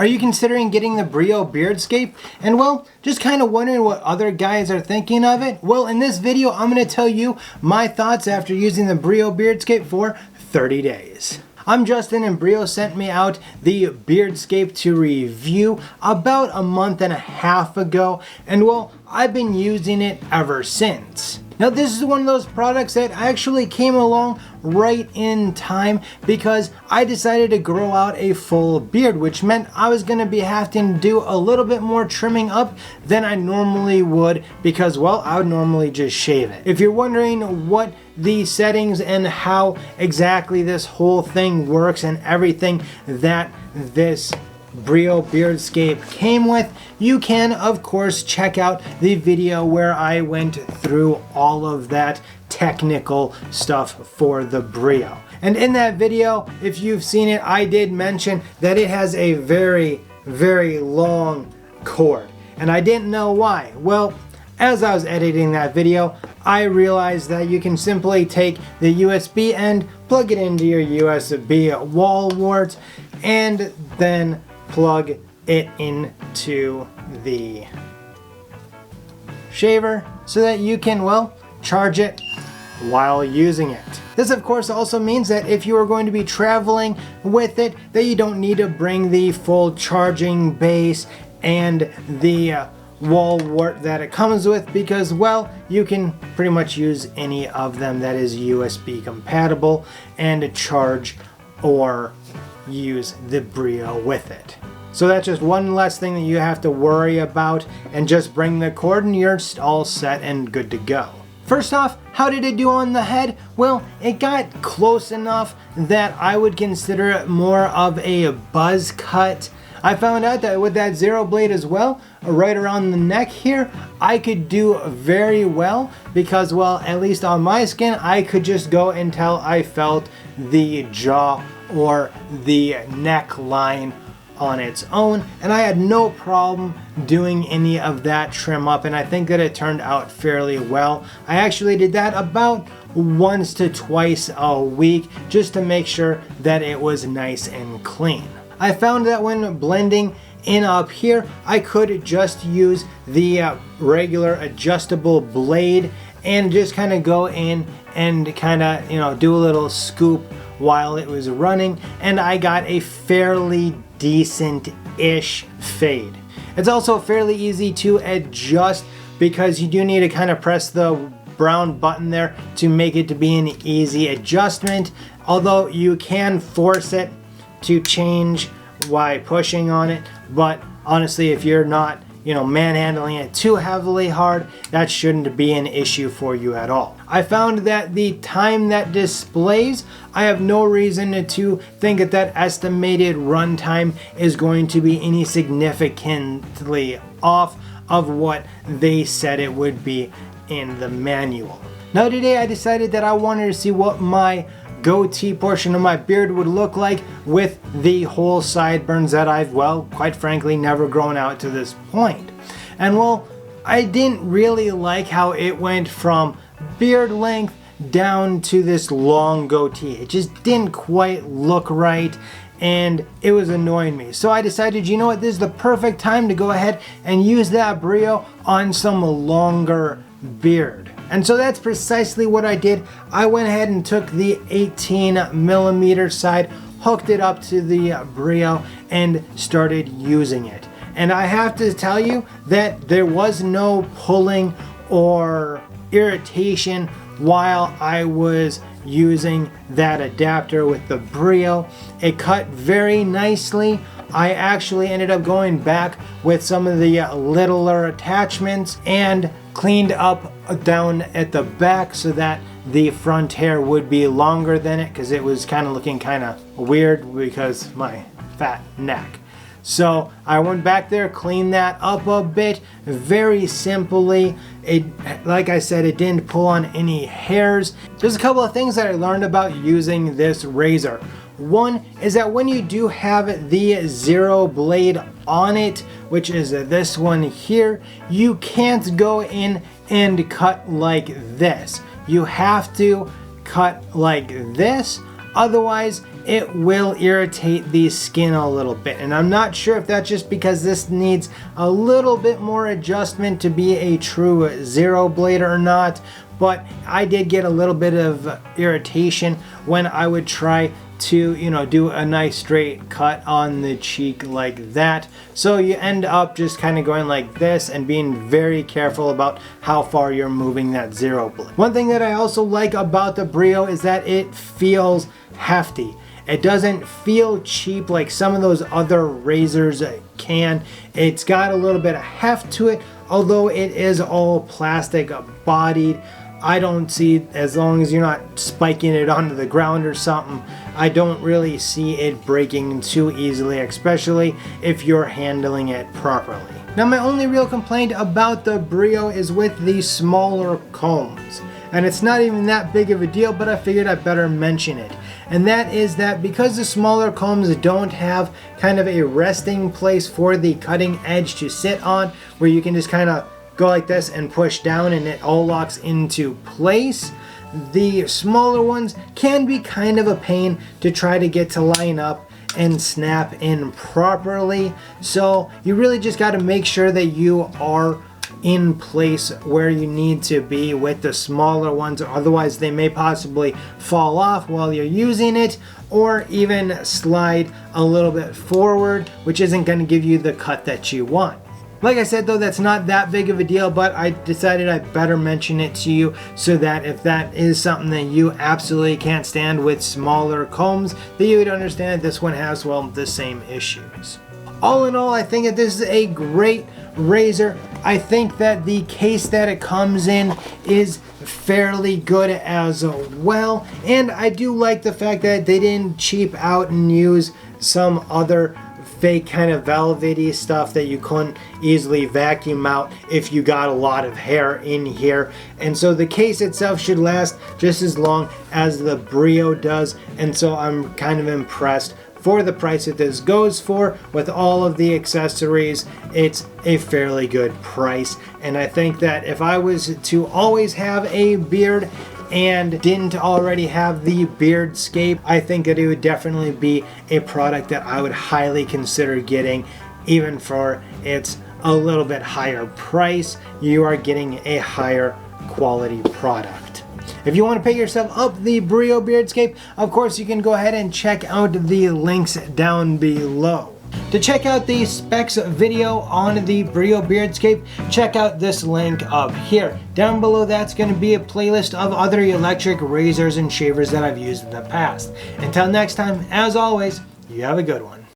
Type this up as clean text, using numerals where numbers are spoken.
Are you considering getting the Brio Beardscape? And well, just kind of wondering what other guys are thinking of it? Well, in this video, I'm going to tell you my thoughts after using the Brio Beardscape for 30 days. I'm Justin and Brio sent me out the Beardscape to review about a month and a half ago, and well, I've been using it ever since. Now this is one of those products that actually came along right in time because I decided to grow out a full beard, which meant I was going to be having to do a little bit more trimming up than I normally would because, well, I would normally just shave it. If you're wondering what the settings and how exactly this whole thing works and everything that this Brio Beardscape came with, you can of course check out the video where I went through all of that technical stuff for the Brio. And in that video, if you've seen it, I did mention that it has a very, very long cord. And I didn't know why. Well, as I was editing that video, I realized that you can simply take the USB end, plug it into your USB wall wart, and then plug it into the shaver so that you can, well, charge it while using it. This of course also means that if you are going to be traveling with it, that you don't need to bring the full charging base and the wall wart that it comes with because, well, you can pretty much use any of them that is USB compatible and charge or use the Brio with it. So that's just one less thing that you have to worry about, and just bring the cord and you're all set and good to go. First off, how did it do on the head? Well, it got close enough that I would consider it more of a buzz cut. I found out that with that zero blade as well, right around the neck here, I could do very well because, well, at least on my skin, I could just go until I felt the jaw or the neckline on its own, and I had no problem doing any of that trim up, and I think that it turned out fairly well. I actually did that about once to twice a week just to make sure that it was nice and clean. I found that when blending in up here, I could just use the regular adjustable blade and just kind of go in and kind of, you know, do a little scoop while it was running, and I got a fairly decent-ish fade. It's also fairly easy to adjust because you do need to kind of press the brown button there to make it to be an easy adjustment, although you can force it to change by pushing on it, but honestly, if you're not, you know, manhandling it too heavily hard, that shouldn't be an issue for you at all. I found that the time that displays, I have no reason to think that that estimated runtime is going to be any significantly off of what they said it would be in the manual. Now today I decided that I wanted to see what my goatee portion of my beard would look like with the whole sideburns that I've, well, quite frankly, never grown out to this point. And well, I didn't really like how it went from beard length down to this long goatee. It just didn't quite look right, and it was annoying me. So I decided, you know what, this is the perfect time to go ahead and use that Brio on some longer beard. And so that's precisely what I did. I went ahead and took the 18mm side, hooked it up to the Brio, and started using it. And I have to tell you that there was no pulling or irritation while I was using that adapter with the Brio. It cut very nicely. I actually ended up going back with some of the littler attachments and cleaned up down at the back so that the front hair would be longer than it, because it was kind of looking kind of weird because my fat neck. So I went back there, cleaned that up a bit, very simply. It, like I said, it didn't pull on any hairs. There's a couple of things that I learned about using this razor. One is that when you do have the zero blade on it, which is this one here, you can't go in and cut like this. You have to cut like this, otherwise it will irritate the skin a little bit. And I'm not sure if that's just because this needs a little bit more adjustment to be a true zero blade or not, but I did get a little bit of irritation when I would try to, you know, do a nice straight cut on the cheek like that. So you end up just kind of going like this and being very careful about how far you're moving that zero blade. One thing that I also like about the Brio is that it feels hefty. It doesn't feel cheap like some of those other razors can. It's got a little bit of heft to it, although it is all plastic bodied. I don't see, as long as you're not spiking it onto the ground or something, I don't really see it breaking too easily, especially if you're handling it properly. Now, my only real complaint about the Brio is with the smaller combs. And it's not even that big of a deal, but I figured I'd better mention it. And that is that because the smaller combs don't have kind of a resting place for the cutting edge to sit on, where you can just kind of go like this and push down and it all locks into place, the smaller ones can be kind of a pain to try to get to line up and snap in properly. So you really just got to make sure that you are in place where you need to be with the smaller ones, otherwise they may possibly fall off while you're using it, or even slide a little bit forward, which isn't going to give you the cut that you want. Like I said though, that's not that big of a deal, but I decided I better mention it to you so that if that is something that you absolutely can't stand with smaller combs, that you would understand that this one has, well, the same issues. All in all, I think that this is a great razor. I think that the case that it comes in is fairly good as well, and I do like the fact that they didn't cheap out and use some other fake kind of velvety stuff that you couldn't easily vacuum out if you got a lot of hair in here. And so the case itself should last just as long as the Brio does, and so I'm kind of impressed. For the price that this goes for, with all of the accessories, it's a fairly good price. And I think that if I was to always have a beard and didn't already have the Beardscape, I think that it would definitely be a product that I would highly consider getting, even for its a little bit higher price. You are getting a higher quality product. If you want to pick yourself up the Brio Beardscape, of course you can go ahead and check out the links down below. To check out the specs video on the Brio Beardscape, check out this link up here. Down below that's going to be a playlist of other electric razors and shavers that I've used in the past. Until next time, as always, you have a good one.